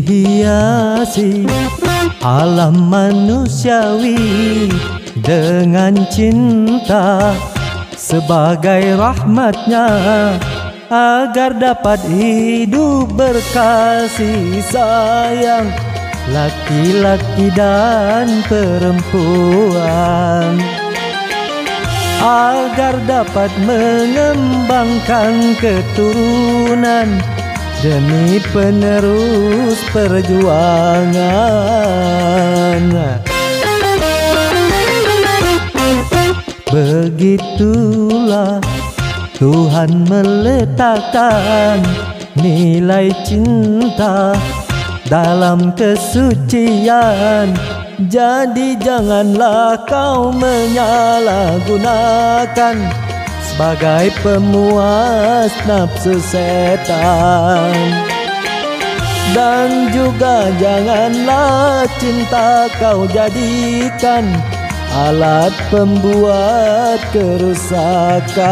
Dihiasi alam manusiawi dengan cinta sebagai rahmatnya, agar dapat hidup berkasih sayang laki-laki dan perempuan, agar dapat mengembangkan keturunan demi penerus perjuangan. Begitulah Tuhan meletakkan nilai cinta dalam kesucian. Jadi janganlah kau menyalahgunakan sebagai pemuas nafsu setan. Dan juga janganlah cinta kau jadikan alat pembuat kerusakan.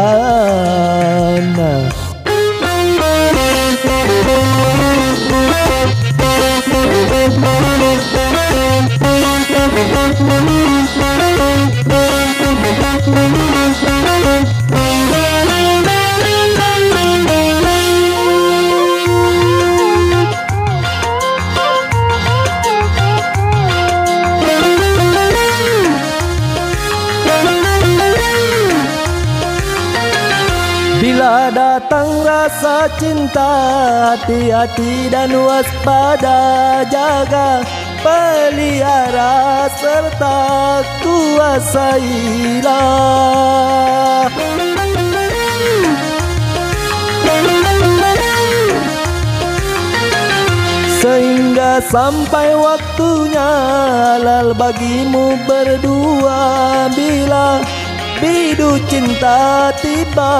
Bila datang rasa cinta, hati-hati dan waspada, jaga, pelihara serta kuasailah. Sehingga sampai waktunya halal bagimu berdua, bila bidu cinta tiba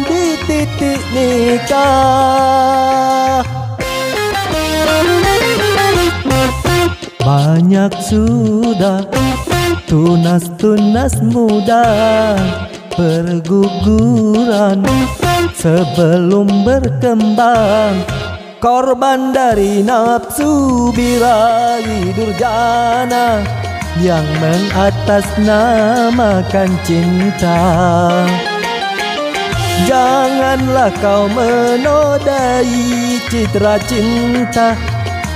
di titik nikah. Banyak sudah tunas-tunas muda berguguran sebelum berkembang, korban dari nafsu birahi durjana yang mengatasnamakan cinta. Janganlah kau menodai citra cinta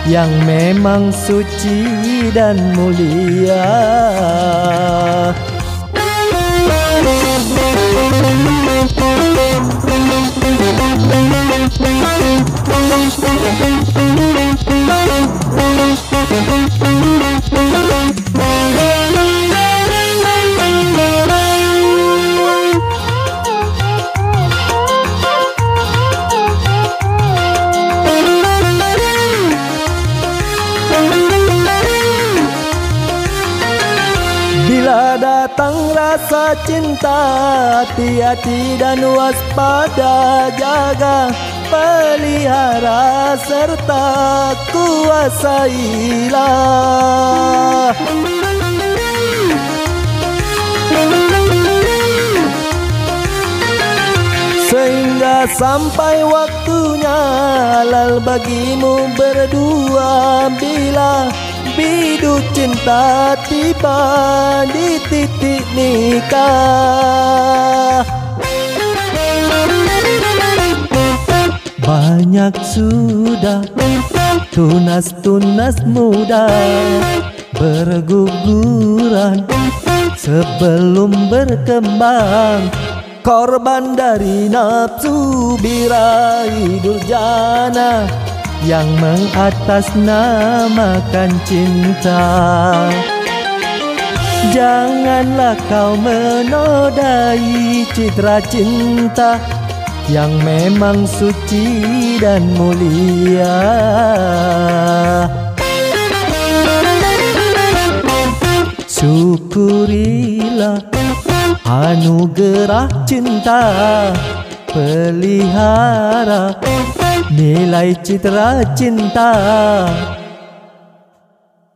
yang memang suci dan mulia. Bila datang rasa cinta, hati-hati dan waspada, jaga, pelihara serta kuasailah. Sehingga sampai waktunya halal bagimu berdua, bila bidu cinta tiba di titik nikah. Banyak sudah tunas-tunas muda berguguran sebelum berkembang, korban dari nafsu birahi durjana yang mengatasnamakan cinta. Janganlah kau menodai citra cinta yang memang suci dan mulia. Syukurilah anugerah cinta, pelihara nilai citra cinta